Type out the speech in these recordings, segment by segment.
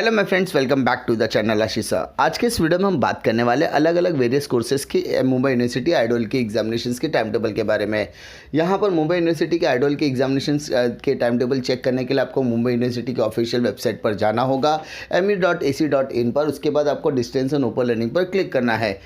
Hello my friends, welcome back to the channel Ashish. आज के इस वीडियो में हम बात करने वाले अलग अलग वेरियस कोर्सेज की मुंबई यूनिवर्सिटी आइडोल के एग्जामिनेशंस के टाइम टेबल के बारे में। यहाँ पर मुंबई यूनिवर्सिटी के आइडोल के एग्जामिनेशंस के टाइम टेबल चेक करने के लिए आपको मुंबई यूनिवर्सिटी के ऑफिशियल वेबसाइट पर जाना होगा me.ac.in पर। उसके बाद आपको डिस्टेंस एंड ओपन लर्निंग पर क्लिक करना है।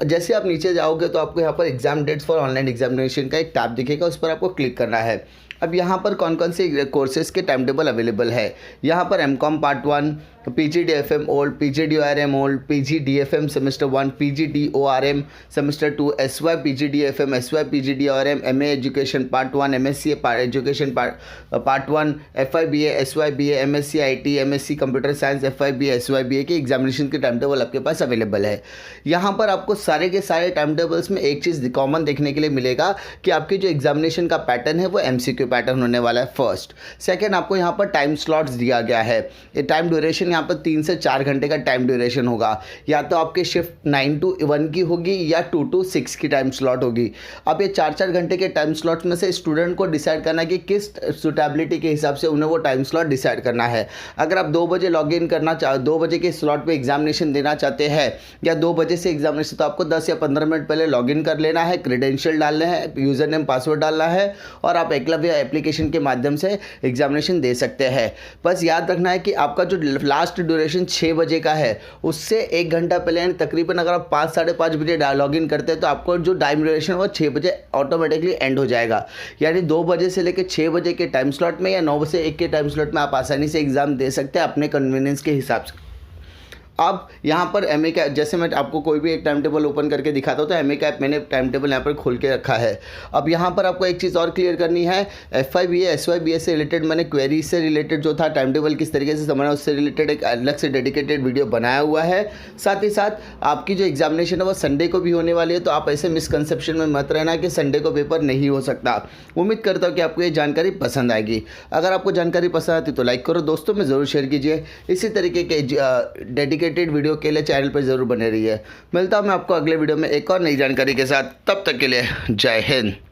जैसे आप नीचे जाओगे तो आपको यहाँ पर exam dates for online examination का एक टैब दिखेगा, उस पर आपको क्लिक करना है। अब यहाँ पर कौन कौन से कोर्सेज के टाइम टेबल अवेलेबल है। यहाँ पर MCOM part 1, PGDFM old, PGDORM old, PGDFM semester 1, PGDORM semester 2, SY PGDFM, SY PGDORM, MA education part 1, MSc education part 1, FIBA, SYBA, MSc IT, MSc computer science, FIBA, SYBA के examination के time table आपके पास available है। यहाँ पर आपको सारे के सारे टाइम टेबल्स में एक चीज़ कॉमन देखने के लिए मिलेगा कि आपकी जो एग्जामिनेशन का पैटर्न है वो MCQ पैटर्न होने वाला है। फर्स्ट, सेकंड, आपको यहाँ पर टाइम स्लॉट्स दिया गया है। ये टाइम ड्यूरेशन यहाँ पर 3 से 4 घंटे का टाइम ड्यूरेशन होगा। या तो आपकी शिफ्ट 9 to 1 की होगी या 2 to 6 की टाइम स्लॉट होगी। अब ये 4 घंटे के टाइम स्लॉट में से स्टूडेंट को डिसाइड करना है कि किस सूटेबिलिटी के हिसाब से उन्हें वो टाइम स्लॉट डिसाइड करना है। अगर आप 2 बजे लॉग इन करना 2 बजे के स्लॉट पे एग्जामिनेशन देना चाहते हैं या 2 बजे से एग्जामिनेशन, तो आपको 10 या 15 मिनट पहले लॉग इन कर लेना है, क्रेडेंशियल डालने हैं, यूज़र नेम पासवर्ड डालना है और आप एकलव्य एप्लीकेशन के माध्यम से एग्जामिनेशन दे सकते हैं। बस याद रखना है कि आपका जो लास्ट ड्यूरेशन 6 बजे का है उससे 1 घंटा पहले यानी तकरीबन अगर आप 5 साढ़े 5 बजे लॉग इन करते हैं तो आपको जो टाइम ड्यूरेशन वो 6 बजे ऑटोमेटिकली एंड हो जाएगा। यानी 2 बजे से लेकर 6 बजे के टाइम स्लॉट में या 9 से 1 के टाइम स्लॉट में आप आसानी से एग्ज़ाम दे सकते हैं अपने कन्वीनियंस के हिसाब से। अब यहाँ पर MA का, जैसे मैं आपको कोई भी एक टाइम टेबल ओपन करके दिखाता हूँ तो MA का मैंने टाइम टेबल यहाँ पर खोल के रखा है। अब यहाँ पर आपको एक चीज़ और क्लियर करनी है, FIBA SYBA से रिलेटेड मैंने क्वेरी से रिलेटेड जो था टाइम टेबल किस तरीके से समझना उससे रिलेटेड एक अलग से डेडिकेटेड वीडियो बनाया हुआ है। साथ ही साथ आपकी जो एग्जामिनेशन है वो संडे को भी होने वाली है, तो आप ऐसे मिसकंसेप्शन में मत रहना कि संडे को पेपर नहीं हो सकता। उम्मीद करता हूँ कि आपको ये जानकारी पसंद आएगी। अगर आपको जानकारी पसंद आती तो लाइक करो, दोस्तों में ज़रूर शेयर कीजिए। इसी तरीके के डेडिकेटेड वीडियो के लिए चैनल पर जरूर बने रहिए। मिलता हूं मैं आपको अगले वीडियो में एक और नई जानकारी के साथ। तब तक के लिए जय हिंद।